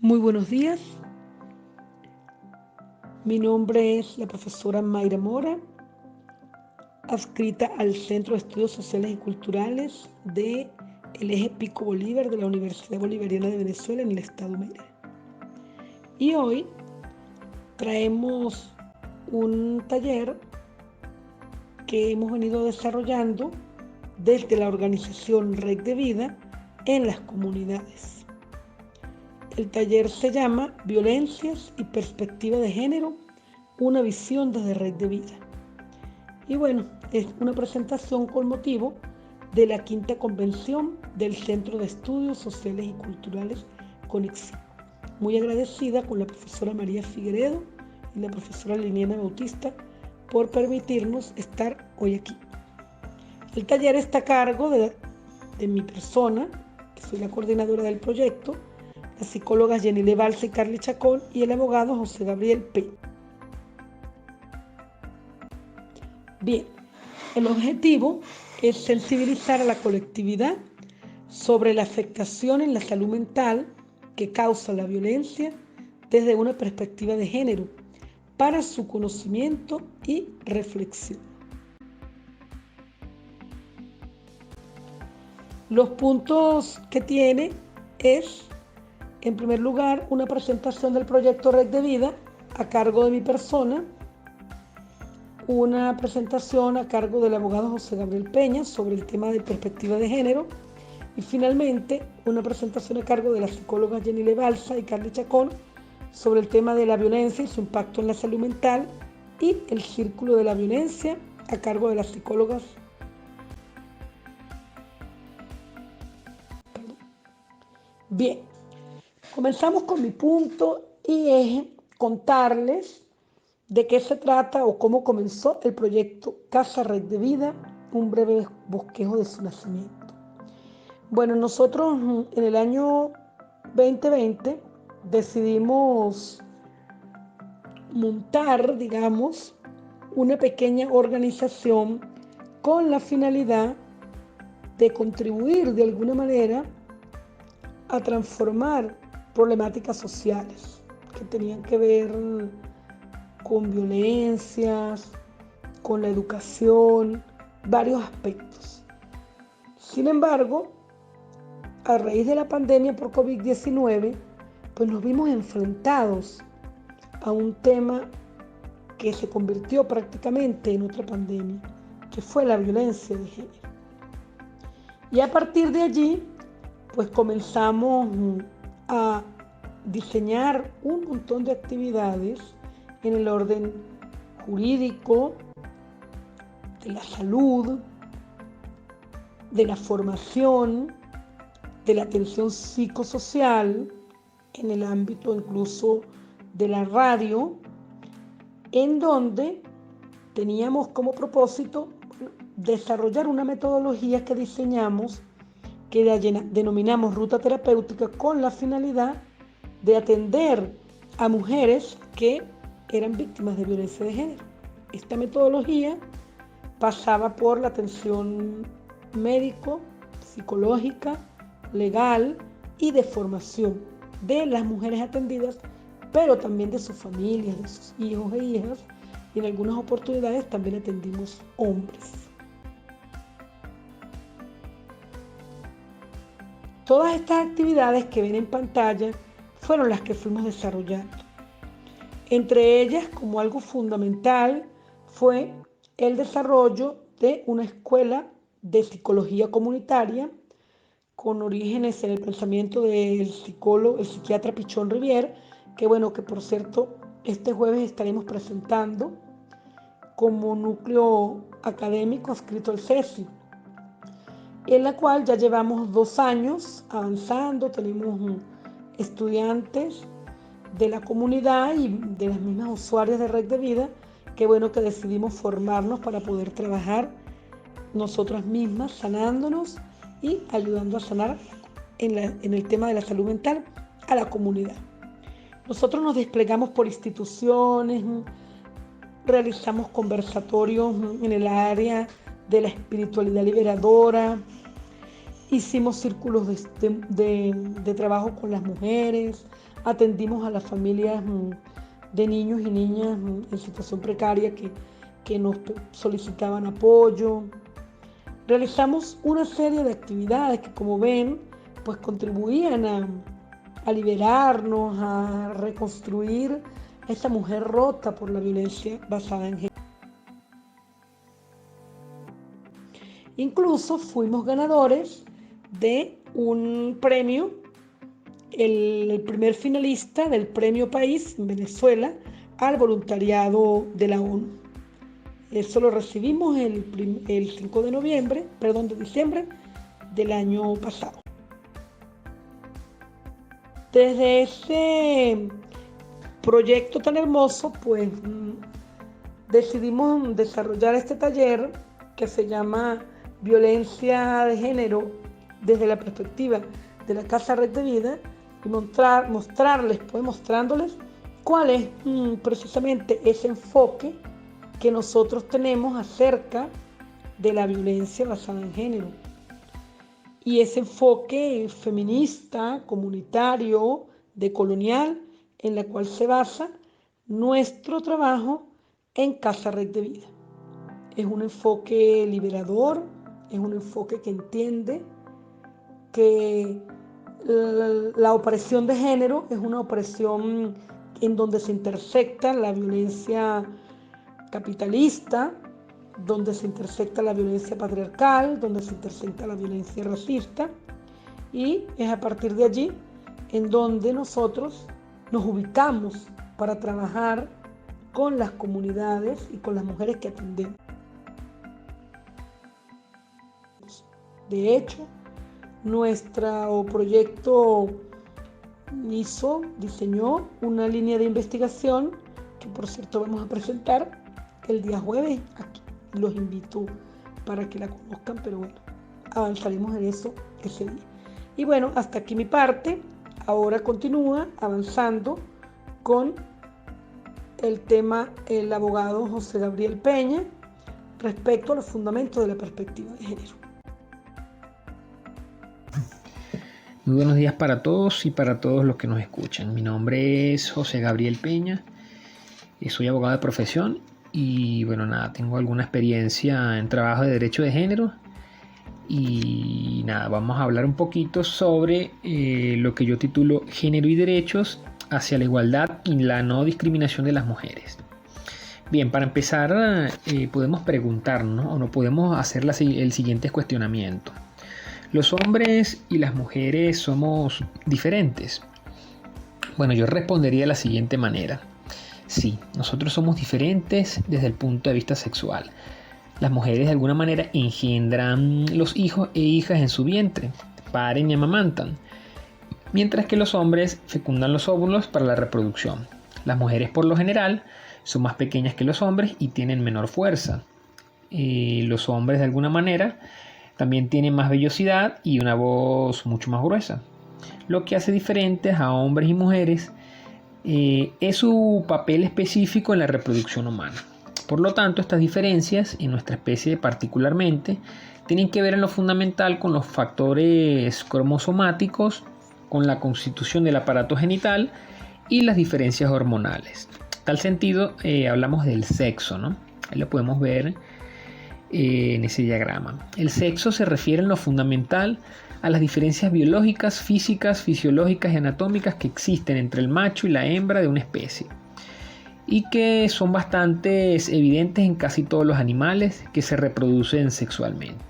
Muy buenos días, mi nombre es la profesora Mayra Mora, adscrita al Centro de Estudios Sociales y Culturales del Eje Pico Bolívar de la Universidad Bolivariana de Venezuela en el estado Mérida. Y hoy traemos un taller que hemos venido desarrollando desde la organización Red de Vida en las comunidades. El taller se llama Violencias y Perspectiva de Género, una visión desde Red de Vida. Y bueno, es una presentación con motivo de la quinta convención del Centro de Estudios Sociales y Culturales Conexión. Muy agradecida con la profesora María Figueredo y la profesora Liliana Bautista por permitirnos estar hoy aquí. El taller está a cargo de mi persona, que soy la coordinadora del proyecto, las psicólogas Jenny Balsa y Carly Chacón y el abogado José Gabriel P. Bien, el objetivo es sensibilizar a la colectividad sobre la afectación en la salud mental que causa la violencia desde una perspectiva de género para su conocimiento y reflexión. Los puntos que tiene es, en primer lugar, una presentación del proyecto Red de Vida a cargo de mi persona, una presentación a cargo del abogado José Gabriel Peña sobre el tema de perspectiva de género y finalmente una presentación a cargo de la psicóloga Jenny Balsa y Carly Chacón sobre el tema de la violencia y su impacto en la salud mental y el círculo de la violencia a cargo de las psicólogas. Bien, comenzamos con mi punto y es contarles de qué se trata o cómo comenzó el proyecto Casa Red de Vida, un breve bosquejo de su nacimiento. Bueno, nosotros en el año 2020 decidimos montar, digamos, una pequeña organización con la finalidad de contribuir de alguna manera a transformar problemáticas sociales que tenían que ver con violencias, con la educación, varios aspectos. Sin embargo, a raíz de la pandemia por COVID-19, pues nos vimos enfrentados a un tema que se convirtió prácticamente en otra pandemia, que fue la violencia de género. Y a partir de allí, pues comenzamos a diseñar un montón de actividades en el orden jurídico, de la salud, de la formación, de la atención psicosocial, en el ámbito incluso de la radio, en donde teníamos como propósito desarrollar una metodología que diseñamos, que denominamos ruta terapéutica, con la finalidad de atender a mujeres que eran víctimas de violencia de género. Esta metodología pasaba por la atención médico, psicológica, legal y de formación de las mujeres atendidas, pero también de sus familias, de sus hijos e hijas, y en algunas oportunidades también atendimos hombres. Todas estas actividades que ven en pantalla fueron las que fuimos desarrollando. Entre ellas, como algo fundamental, fue el desarrollo de una escuela de psicología comunitaria con orígenes en el pensamiento del psicólogo, el psiquiatra Pichón Rivière, que por cierto, este jueves estaremos presentando como núcleo académico adscrito al CESI, en la cual ya llevamos 2 años avanzando. Tenemos estudiantes de la comunidad y de las mismas usuarias de Red de Vida que decidimos formarnos para poder trabajar nosotras mismas sanándonos y ayudando a sanar en el tema de la salud mental a la comunidad. Nosotros nos desplegamos por instituciones, realizamos conversatorios en el área de la espiritualidad liberadora, hicimos círculos de trabajo con las mujeres, atendimos a las familias de niños y niñas en situación precaria que nos solicitaban apoyo. Realizamos una serie de actividades que, como ven, pues contribuían a liberarnos, a reconstruir a esta mujer rota por la violencia basada en género. Incluso fuimos ganadores de un premio, el primer finalista del Premio País en Venezuela al voluntariado de la ONU. Eso lo recibimos el 5 de diciembre del año pasado. Desde ese proyecto tan hermoso, pues decidimos desarrollar este taller que se llama Violencia de Género desde la perspectiva de la Casa Red de Vida y mostrándoles cuál es precisamente ese enfoque que nosotros tenemos acerca de la violencia basada en género. Y ese enfoque feminista, comunitario, decolonial, en la cual se basa nuestro trabajo en Casa Red de Vida. Es un enfoque liberador, es un enfoque que entiende que la opresión de género es una opresión en donde se intersecta la violencia capitalista, donde se intersecta la violencia patriarcal, donde se intersecta la violencia racista, y es a partir de allí en donde nosotros nos ubicamos para trabajar con las comunidades y con las mujeres que atendemos. De hecho, nuestro proyecto diseñó una línea de investigación que, por cierto, vamos a presentar el día jueves aquí. Los invito para que la conozcan, pero bueno, avanzaremos en eso ese día. Y bueno, hasta aquí mi parte. Ahora continúa avanzando con el tema el abogado José Gabriel Peña respecto a los fundamentos de la perspectiva de género. Muy buenos días para todos y para todos los que nos escuchan. Mi nombre es José Gabriel Peña, soy abogado de profesión y bueno, tengo alguna experiencia en trabajo de derecho de género y vamos a hablar un poquito sobre lo que yo titulo Género y Derechos hacia la igualdad y la no discriminación de las mujeres. Bien, para empezar podemos preguntarnos o no podemos hacer el siguiente cuestionamiento. ¿Los hombres y las mujeres somos diferentes? Bueno, yo respondería de la siguiente manera. Sí, nosotros somos diferentes desde el punto de vista sexual. Las mujeres de alguna manera engendran los hijos e hijas en su vientre, paren y amamantan, mientras que los hombres fecundan los óvulos para la reproducción. Las mujeres por lo general son más pequeñas que los hombres y tienen menor fuerza. Los hombres de alguna manera también tienen más vellosidad y una voz mucho más gruesa. Lo que hace diferentes a hombres y mujeres es su papel específico en la reproducción humana. Por lo tanto, estas diferencias en nuestra especie particularmente tienen que ver en lo fundamental con los factores cromosomáticos, con la constitución del aparato genital y las diferencias hormonales. En tal sentido, hablamos del sexo, ¿no? Ahí lo podemos ver en ese diagrama. El sexo se refiere en lo fundamental a las diferencias biológicas, físicas, fisiológicas y anatómicas que existen entre el macho y la hembra de una especie y que son bastante evidentes en casi todos los animales que se reproducen sexualmente.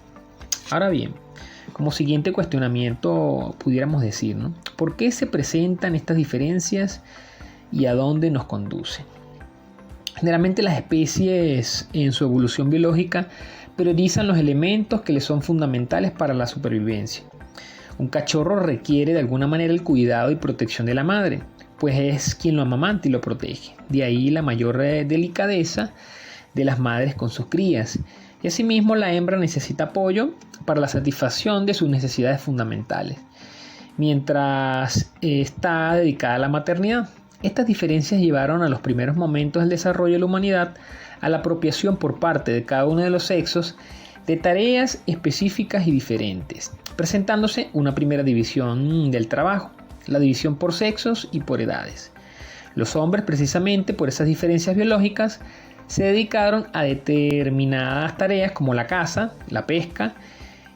Ahora bien, como siguiente cuestionamiento pudiéramos decir, ¿no? ¿Por qué se presentan estas diferencias y a dónde nos conducen? Generalmente las especies en su evolución biológica priorizan los elementos que les son fundamentales para la supervivencia. Un cachorro requiere de alguna manera el cuidado y protección de la madre, pues es quien lo amamanta y lo protege. De ahí la mayor delicadeza de las madres con sus crías. Y asimismo la hembra necesita apoyo para la satisfacción de sus necesidades fundamentales, mientras está dedicada a la maternidad. Estas diferencias llevaron a los primeros momentos del desarrollo de la humanidad a la apropiación por parte de cada uno de los sexos de tareas específicas y diferentes, presentándose una primera división del trabajo, la división por sexos y por edades. Los hombres, precisamente por esas diferencias biológicas, se dedicaron a determinadas tareas como la caza, la pesca,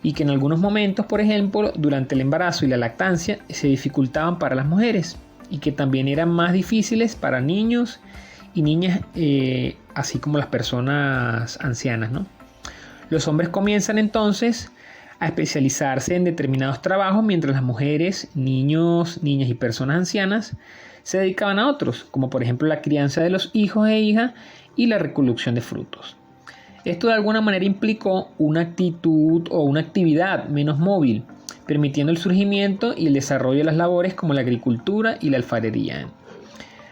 y que en algunos momentos, por ejemplo, durante el embarazo y la lactancia, se dificultaban para las mujeres y que también eran más difíciles para niños y niñas, así como las personas ancianas, ¿no? Los hombres comienzan entonces a especializarse en determinados trabajos, mientras las mujeres, niños, niñas y personas ancianas se dedicaban a otros, como por ejemplo la crianza de los hijos e hijas y la recolección de frutos. Esto de alguna manera implicó una actitud o una actividad menos móvil, permitiendo el surgimiento y el desarrollo de las labores como la agricultura y la alfarería.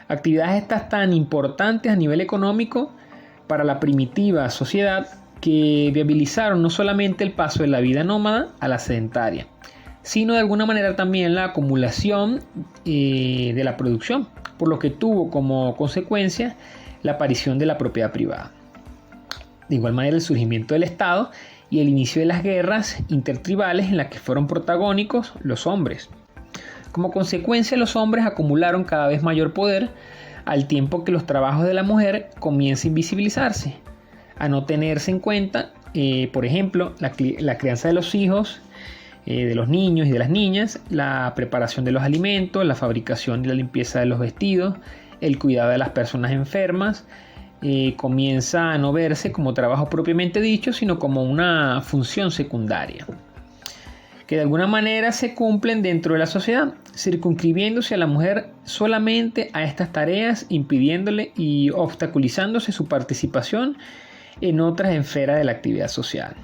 Actividades estas tan importantes a nivel económico para la primitiva sociedad que viabilizaron no solamente el paso de la vida nómada a la sedentaria, sino de alguna manera también la acumulación de la producción, por lo que tuvo como consecuencia la aparición de la propiedad privada. De igual manera, el surgimiento del Estado y el inicio de las guerras intertribales en las que fueron protagónicos los hombres. Como consecuencia, los hombres acumularon cada vez mayor poder al tiempo que los trabajos de la mujer comienzan a invisibilizarse, a no tenerse en cuenta, por ejemplo, la crianza de los hijos, de los niños y de las niñas, la preparación de los alimentos, la fabricación y la limpieza de los vestidos, el cuidado de las personas enfermas, comienza a no verse como trabajo propiamente dicho, sino como una función secundaria, que de alguna manera se cumplen dentro de la sociedad, circunscribiéndose a la mujer solamente a estas tareas, impidiéndole y obstaculizándose su participación en otras esferas de la actividad social.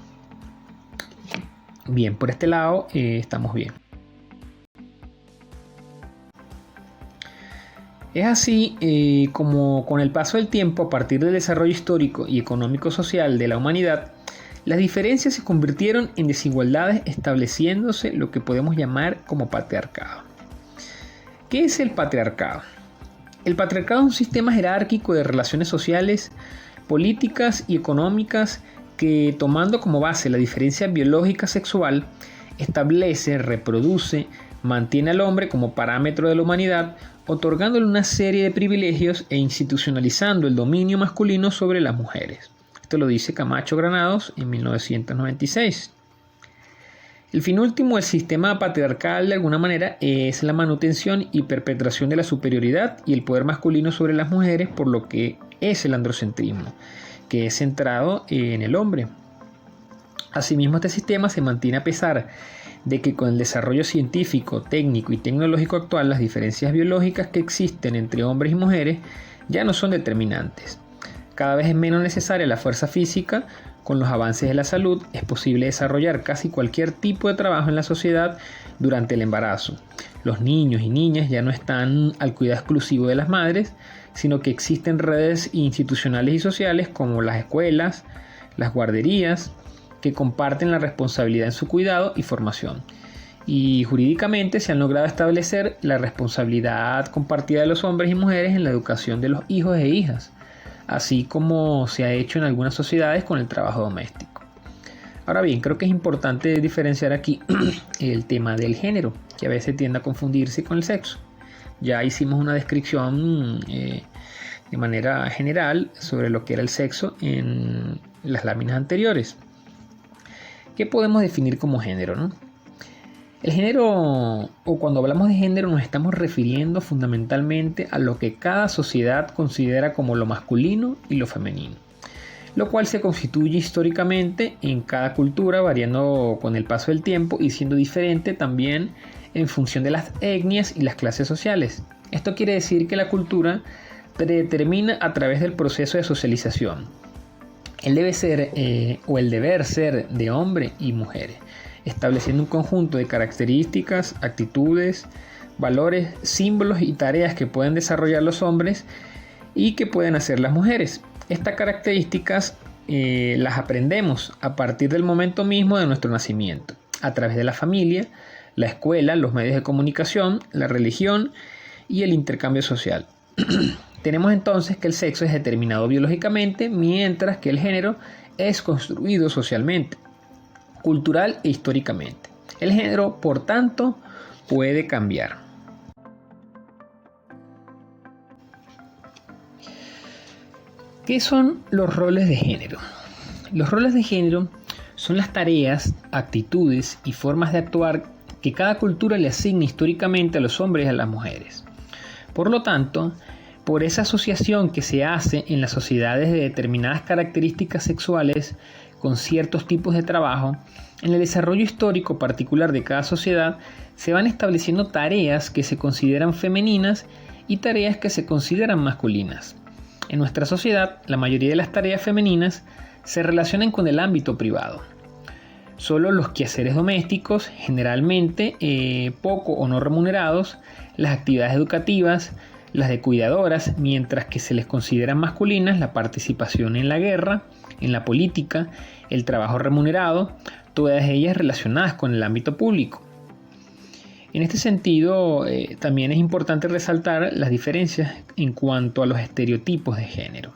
Bien, por este lado estamos bien. Es así como con el paso del tiempo, a partir del desarrollo histórico y económico-social de la humanidad, las diferencias se convirtieron en desigualdades, estableciéndose lo que podemos llamar como patriarcado. ¿Qué es el patriarcado? El patriarcado es un sistema jerárquico de relaciones sociales, políticas y económicas que, tomando como base la diferencia biológica sexual, establece, reproduce, mantiene al hombre como parámetro de la humanidad, otorgándole una serie de privilegios e institucionalizando el dominio masculino sobre las mujeres. Esto lo dice Camacho Granados en 1996. El fin último del sistema patriarcal, de alguna manera, es la manutención y perpetuación de la superioridad y el poder masculino sobre las mujeres, por lo que es el androcentrismo, que es centrado en el hombre. Asimismo, este sistema se mantiene a pesar de que con el desarrollo científico, técnico y tecnológico actual, las diferencias biológicas que existen entre hombres y mujeres ya no son determinantes. Cada vez es menos necesaria la fuerza física. Con los avances de la salud es posible desarrollar casi cualquier tipo de trabajo en la sociedad durante el embarazo. Los niños y niñas ya no están al cuidado exclusivo de las madres, sino que existen redes institucionales y sociales como las escuelas, las guarderías, que comparten la responsabilidad en su cuidado y formación. Y jurídicamente se han logrado establecer la responsabilidad compartida de los hombres y mujeres en la educación de los hijos e hijas, así como se ha hecho en algunas sociedades con el trabajo doméstico. Ahora bien, creo que es importante diferenciar aquí el tema del género, que a veces tiende a confundirse con el sexo. Ya hicimos una descripción de manera general sobre lo que era el sexo en las láminas anteriores. ¿Qué podemos definir como género, no? El género, o cuando hablamos de género, nos estamos refiriendo fundamentalmente a lo que cada sociedad considera como lo masculino y lo femenino, lo cual se constituye históricamente en cada cultura, variando con el paso del tiempo y siendo diferente también en función de las etnias y las clases sociales. Esto quiere decir que la cultura predetermina a través del proceso de socialización el deber ser de hombre y mujeres, estableciendo un conjunto de características, actitudes, valores, símbolos y tareas que pueden desarrollar los hombres y que pueden hacer las mujeres. Estas características las aprendemos a partir del momento mismo de nuestro nacimiento, a través de la familia, la escuela, los medios de comunicación, la religión y el intercambio social. Tenemos entonces que el sexo es determinado biológicamente, mientras que el género es construido socialmente. cultural e históricamente. El género, por tanto, puede cambiar. ¿Qué son los roles de género? Los roles de género son las tareas, actitudes y formas de actuar que cada cultura le asigna históricamente a los hombres y a las mujeres. Por lo tanto, por esa asociación que se hace en las sociedades de determinadas características sexuales con ciertos tipos de trabajo, en el desarrollo histórico particular de cada sociedad se van estableciendo tareas que se consideran femeninas y tareas que se consideran masculinas. En nuestra sociedad, la mayoría de las tareas femeninas se relacionan con el ámbito privado. Solo los quehaceres domésticos, generalmente poco o no remunerados, las actividades educativas, las de cuidadoras, mientras que se les consideran masculinas la participación en la guerra, en la política, el trabajo remunerado, todas ellas relacionadas con el ámbito público. En este sentido, también es importante resaltar las diferencias en cuanto a los estereotipos de género.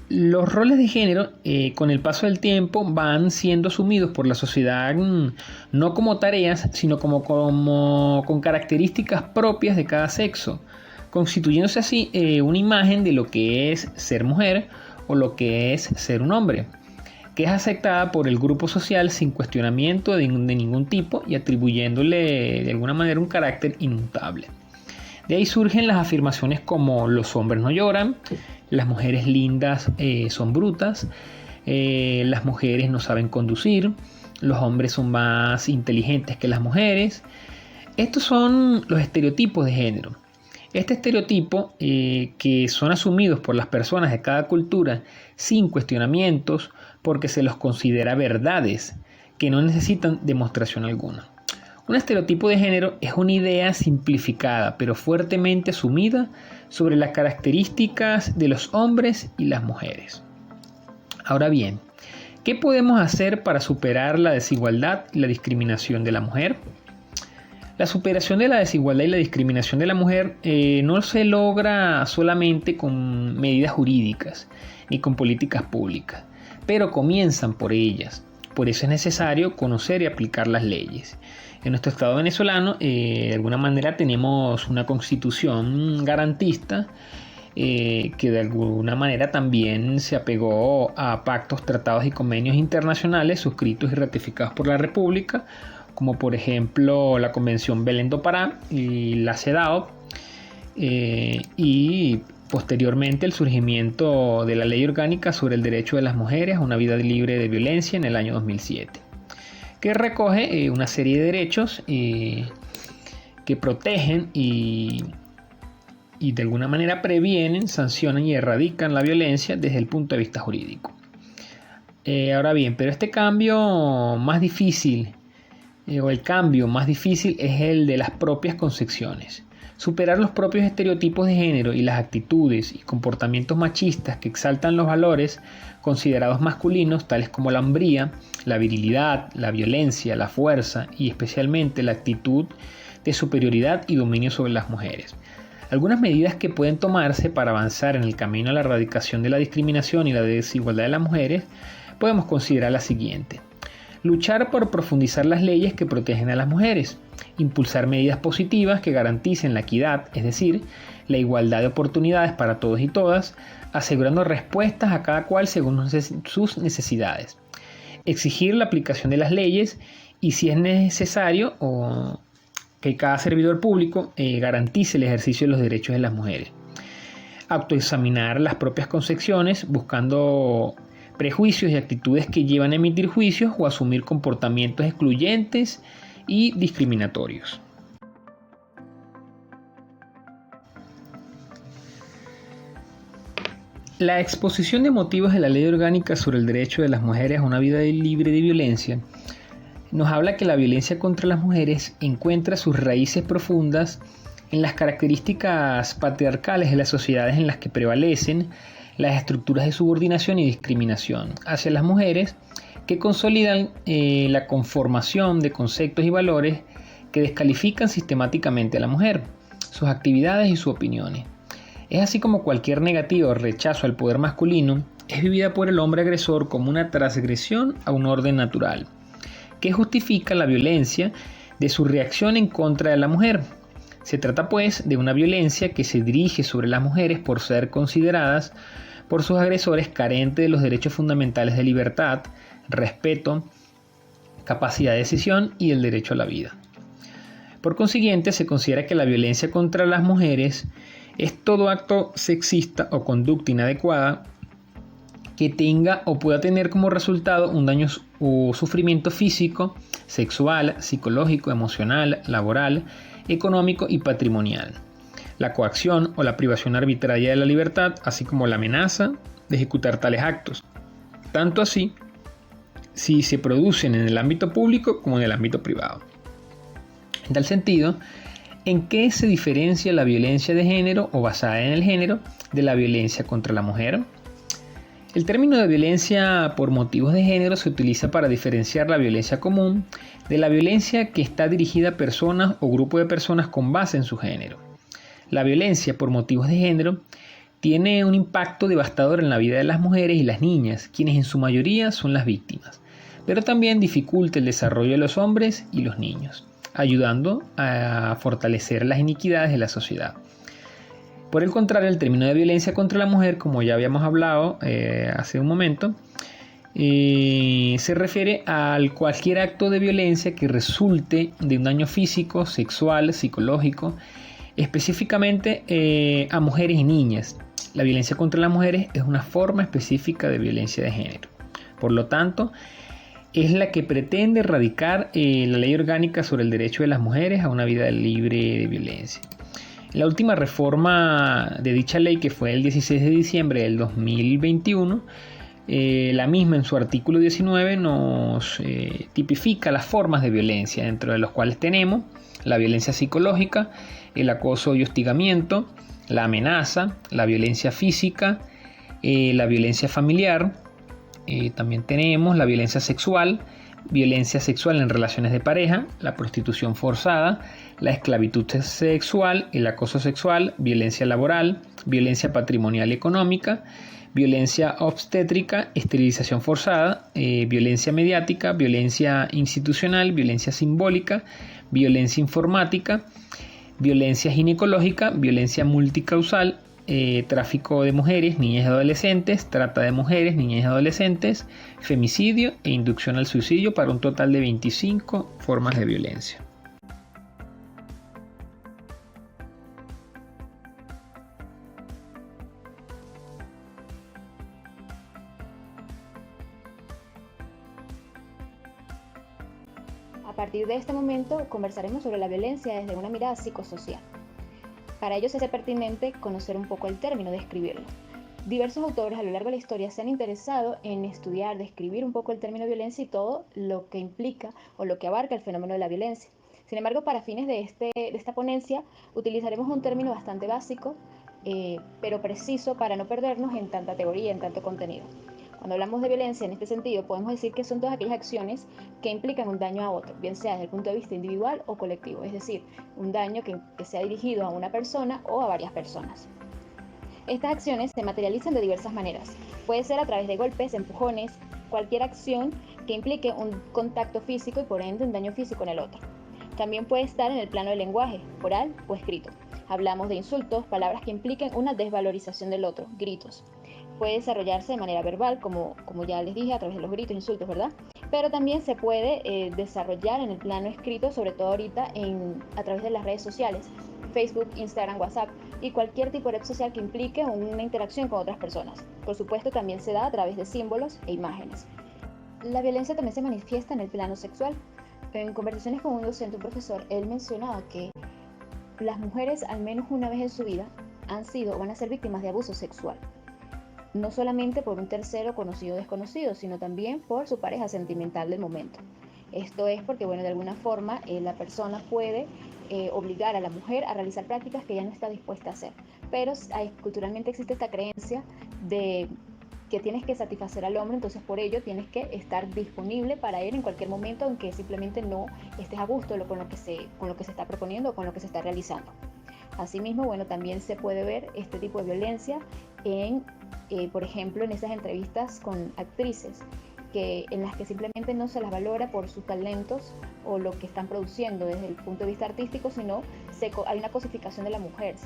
Los roles de género, con el paso del tiempo, van siendo asumidos por la sociedad no como tareas, sino como con características propias de cada sexo, constituyéndose así una imagen de lo que es ser mujer o lo que es ser un hombre, que es aceptada por el grupo social sin cuestionamiento de ningún tipo y atribuyéndole de alguna manera un carácter inmutable. De ahí surgen las afirmaciones como los hombres no lloran, las mujeres lindas son brutas, las mujeres no saben conducir, los hombres son más inteligentes que las mujeres. Estos son los estereotipos de género. Este estereotipo, que son asumidos por las personas de cada cultura sin cuestionamientos, porque se los considera verdades que no necesitan demostración alguna. Un estereotipo de género es una idea simplificada pero fuertemente asumida sobre las características de los hombres y las mujeres. Ahora bien, ¿qué podemos hacer para superar la desigualdad y la discriminación de la mujer? La superación de la desigualdad y la discriminación de la mujer no se logra solamente con medidas jurídicas ni con políticas públicas, pero comienzan por ellas. Por eso es necesario conocer y aplicar las leyes. En nuestro Estado venezolano, de alguna manera tenemos una constitución garantista que de alguna manera también se apegó a pactos, tratados y convenios internacionales suscritos y ratificados por la República, como por ejemplo la Convención Belén do Pará y la CEDAW, y posteriormente el surgimiento de la Ley Orgánica sobre el Derecho de las Mujeres a una Vida Libre de Violencia en el año 2007, que recoge una serie de derechos que protegen y de alguna manera previenen, sancionan y erradican la violencia desde el punto de vista jurídico. Ahora bien, pero este cambio más difícil, el cambio más difícil es el de las propias concepciones. Superar los propios estereotipos de género y las actitudes y comportamientos machistas que exaltan los valores considerados masculinos, tales como la hombría, la virilidad, la violencia, la fuerza y especialmente la actitud de superioridad y dominio sobre las mujeres. Algunas medidas que pueden tomarse para avanzar en el camino a la erradicación de la discriminación y la desigualdad de las mujeres podemos considerar la siguiente. Luchar por profundizar las leyes que protegen a las mujeres. Impulsar medidas positivas que garanticen la equidad, es decir, la igualdad de oportunidades para todos y todas, asegurando respuestas a cada cual según sus necesidades. Exigir la aplicación de las leyes y, si es necesario, que cada servidor público garantice el ejercicio de los derechos de las mujeres. Autoexaminar las propias concepciones buscando prejuicios y actitudes que llevan a emitir juicios o asumir comportamientos excluyentes y discriminatorios. La exposición de motivos de la Ley Orgánica sobre el Derecho de las Mujeres a una Vida Libre de Violencia nos habla que la violencia contra las mujeres encuentra sus raíces profundas en las características patriarcales de las sociedades en las que prevalecen las estructuras de subordinación y discriminación hacia las mujeres que consolidan la conformación de conceptos y valores que descalifican sistemáticamente a la mujer, sus actividades y sus opiniones. Es así como cualquier negativa o rechazo al poder masculino es vivida por el hombre agresor como una transgresión a un orden natural, que justifica la violencia de su reacción en contra de la mujer. Se trata pues de una violencia que se dirige sobre las mujeres por ser consideradas por sus agresores carentes de los derechos fundamentales de libertad, respeto, capacidad de decisión y el derecho a la vida. Por consiguiente, se considera que la violencia contra las mujeres es todo acto sexista o conducta inadecuada que tenga o pueda tener como resultado un daño o sufrimiento físico, sexual, psicológico, emocional, laboral, económico y patrimonial. La coacción o la privación arbitraria de la libertad, así como la amenaza de ejecutar tales actos. Tanto así, si se producen en el ámbito público como en el ámbito privado. En tal sentido, ¿en qué se diferencia la violencia de género o basada en el género de la violencia contra la mujer? El término de violencia por motivos de género se utiliza para diferenciar la violencia común de la violencia que está dirigida a personas o grupos de personas con base en su género. La violencia por motivos de género tiene un impacto devastador en la vida de las mujeres y las niñas, quienes en su mayoría son las víctimas, pero también dificulta el desarrollo de los hombres y los niños, ayudando a fortalecer las iniquidades de la sociedad. Por el contrario, el término de violencia contra la mujer, como ya habíamos hablado hace un momento, se refiere a cualquier acto de violencia que resulte de un daño físico, sexual, psicológico, específicamente a mujeres y niñas. La violencia contra las mujeres es una forma específica de violencia de género. Por lo tanto, es la que pretende erradicar la ley orgánica sobre el derecho de las mujeres a una vida libre de violencia. La última reforma de dicha ley, que fue el 16 de diciembre del 2021, la misma en su artículo 19 nos tipifica las formas de violencia, dentro de los cuales tenemos la violencia psicológica, el acoso y hostigamiento, la amenaza, la violencia física, la violencia familiar, también tenemos la violencia sexual en relaciones de pareja, la prostitución forzada, la esclavitud sexual, el acoso sexual, violencia laboral, violencia patrimonial y económica, violencia obstétrica, esterilización forzada, violencia mediática, violencia institucional, violencia simbólica, violencia informática, violencia ginecológica, violencia multicausal, tráfico de mujeres, niñas y adolescentes, trata de mujeres, niñas y adolescentes, femicidio e inducción al suicidio, para un total de 25 formas de violencia. A partir de este momento conversaremos sobre la violencia desde una mirada psicosocial. Para ello se hace pertinente conocer un poco el término, describirlo. Diversos autores a lo largo de la historia se han interesado en estudiar, describir un poco el término violencia y todo lo que implica o lo que abarca el fenómeno de la violencia. Sin embargo, para fines de esta ponencia utilizaremos un término bastante básico, pero preciso para no perdernos en tanta teoría, en tanto contenido. Cuando hablamos de violencia en este sentido, podemos decir que son todas aquellas acciones que implican un daño a otro, bien sea desde el punto de vista individual o colectivo, es decir, un daño que sea dirigido a una persona o a varias personas. Estas acciones se materializan de diversas maneras. Puede ser a través de golpes, empujones, cualquier acción que implique un contacto físico y por ende un daño físico en el otro. También puede estar en el plano del lenguaje, oral o escrito. Hablamos de insultos, palabras que impliquen una desvalorización del otro, gritos. Puede desarrollarse de manera verbal, como ya les dije, a través de los gritos, insultos, ¿verdad? Pero también se puede desarrollar en el plano escrito, sobre todo ahorita a través de las redes sociales, Facebook, Instagram, WhatsApp y cualquier tipo de red social que implique una interacción con otras personas. Por supuesto, también se da a través de símbolos e imágenes. La violencia también se manifiesta en el plano sexual. En conversaciones con un docente, un profesor, él mencionaba que las mujeres, al menos una vez en su vida, han sido o van a ser víctimas de abuso sexual. No solamente por un tercero conocido o desconocido, sino también por su pareja sentimental del momento. Esto es porque, de alguna forma la persona puede obligar a la mujer a realizar prácticas que ella no está dispuesta a hacer. Pero culturalmente existe esta creencia de que tienes que satisfacer al hombre, entonces por ello tienes que estar disponible para él en cualquier momento, aunque simplemente no estés a gusto con lo que se está proponiendo o con lo que se está realizando. Asimismo, también se puede ver este tipo de violencia por ejemplo, en esas entrevistas con actrices en las que simplemente no se las valora por sus talentos o lo que están produciendo desde el punto de vista artístico, sino hay una cosificación de la mujer.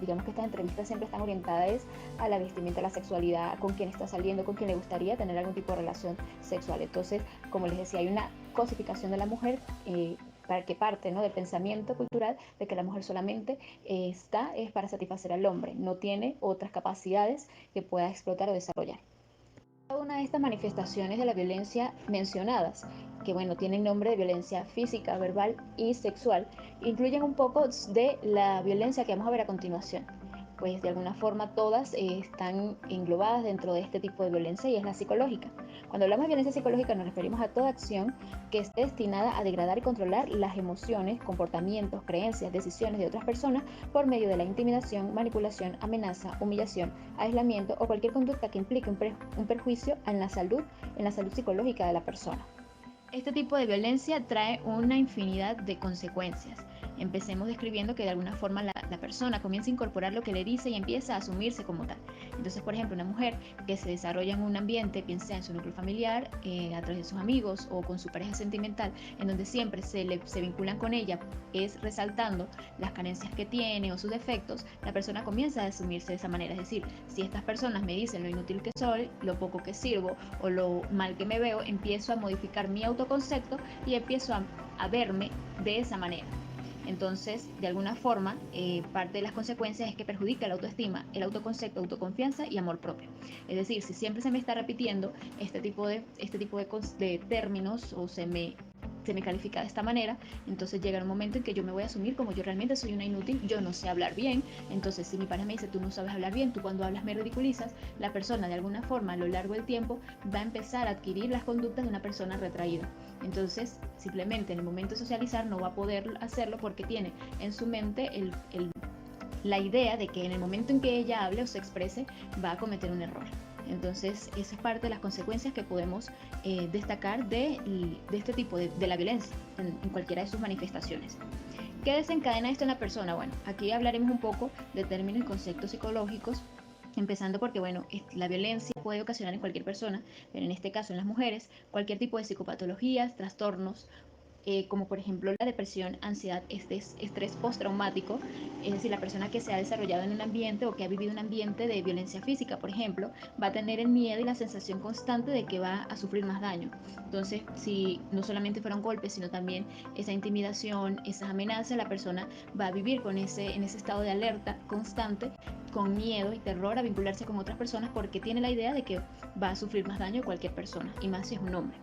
Digamos que estas entrevistas siempre están orientadas a la vestimenta, a la sexualidad, con quién está saliendo, con quién le gustaría tener algún tipo de relación sexual. Entonces, como les decía, hay una cosificación de la mujer para que parte, ¿no?, del pensamiento cultural de que la mujer solamente es para satisfacer al hombre, no tiene otras capacidades que pueda explotar o desarrollar. Cada una de estas manifestaciones de la violencia mencionadas, que bueno, tienen nombre de violencia física, verbal y sexual, incluyen un poco de la violencia que vamos a ver a continuación. Pues de alguna forma todas están englobadas dentro de este tipo de violencia, y es la psicológica. Cuando hablamos de violencia psicológica nos referimos a toda acción que esté destinada a degradar y controlar las emociones, comportamientos, creencias, decisiones de otras personas por medio de la intimidación, manipulación, amenaza, humillación, aislamiento o cualquier conducta que implique un perjuicio en la salud psicológica de la persona. Este tipo de violencia trae una infinidad de consecuencias. Empecemos describiendo que de alguna forma la persona comienza a incorporar lo que le dice y empieza a asumirse como tal. Entonces, por ejemplo, una mujer que se desarrolla en un ambiente, piensa en su núcleo familiar, a través de sus amigos o con su pareja sentimental, en donde siempre se vinculan con ella, es resaltando las carencias que tiene o sus defectos, la persona comienza a asumirse de esa manera. Es decir, si estas personas me dicen lo inútil que soy, lo poco que sirvo o lo mal que me veo, empiezo a modificar mi autoconcepto y empiezo a verme de esa manera. Entonces, de alguna forma, parte de las consecuencias es que perjudica la autoestima, el autoconcepto, autoconfianza y amor propio. Es decir, si siempre se me está repitiendo este tipo de términos o se me califica de esta manera, entonces llega un momento en que yo me voy a asumir como yo realmente soy una inútil, yo no sé hablar bien. Entonces, si mi pareja me dice, tú no sabes hablar bien, tú cuando hablas me ridiculizas, la persona de alguna forma a lo largo del tiempo va a empezar a adquirir las conductas de una persona retraída. Entonces, simplemente en el momento de socializar no va a poder hacerlo porque tiene en su mente la idea de que en el momento en que ella hable o se exprese va a cometer un error. Entonces, esa es parte de las consecuencias que podemos destacar de este tipo de la violencia en cualquiera de sus manifestaciones. ¿Qué desencadena esto en la persona? Bueno, aquí hablaremos un poco de términos y conceptos psicológicos, empezando porque, bueno, la violencia puede ocasionar en cualquier persona, pero en este caso en las mujeres, cualquier tipo de psicopatologías, trastornos, como por ejemplo la depresión, ansiedad, estrés postraumático. Es decir, la persona que se ha desarrollado en un ambiente o que ha vivido un ambiente de violencia física, por ejemplo, va a tener el miedo y la sensación constante de que va a sufrir más daño. Entonces, si no solamente fueron golpes, sino también esa intimidación, esas amenazas, la persona va a vivir en ese estado de alerta constante, con miedo y terror a vincularse con otras personas porque tiene la idea de que va a sufrir más daño de cualquier persona, y más si es un hombre.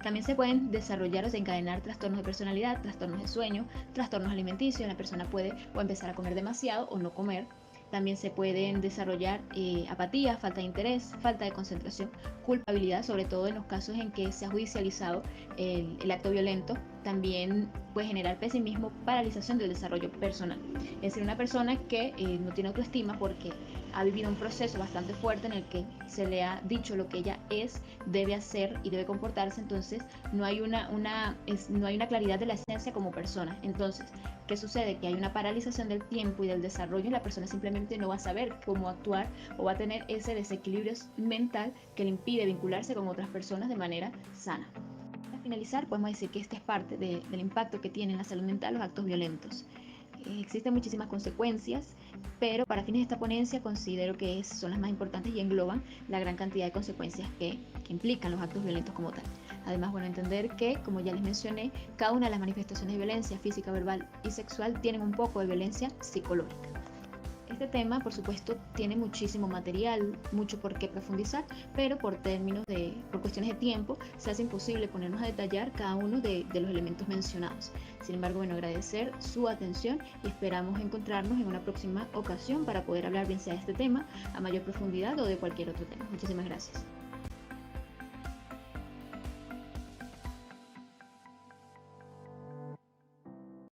También se pueden desarrollar o desencadenar trastornos de personalidad, trastornos de sueño, trastornos alimenticios. La persona puede o empezar a comer demasiado o no comer. También se pueden desarrollar apatía, falta de interés, falta de concentración, culpabilidad, sobre todo en los casos en que se ha judicializado el acto violento. También puede generar pesimismo, paralización del desarrollo personal. Es decir, una persona que no tiene autoestima porque ha vivido un proceso bastante fuerte en el que se le ha dicho lo que ella debe hacer y debe comportarse. Entonces no hay una claridad de la esencia como persona. Entonces, ¿qué sucede? Que hay una paralización del tiempo y del desarrollo, y la persona simplemente no va a saber cómo actuar o va a tener ese desequilibrio mental que le impide vincularse con otras personas de manera sana. Para finalizar, podemos decir que esta es parte del impacto que tiene en la salud mental los actos violentos. Existen muchísimas consecuencias, pero para fines de esta ponencia considero que son las más importantes y engloban la gran cantidad de consecuencias que implican los actos violentos como tal. Además, bueno, entender que, como ya les mencioné, cada una de las manifestaciones de violencia física, verbal y sexual tienen un poco de violencia psicológica. Este tema, por supuesto, tiene muchísimo material, mucho por qué profundizar, pero por cuestiones de tiempo, se hace imposible ponernos a detallar cada uno de los elementos mencionados. Sin embargo, bueno, agradecer su atención y esperamos encontrarnos en una próxima ocasión para poder hablar bien sea de este tema a mayor profundidad o de cualquier otro tema. Muchísimas gracias.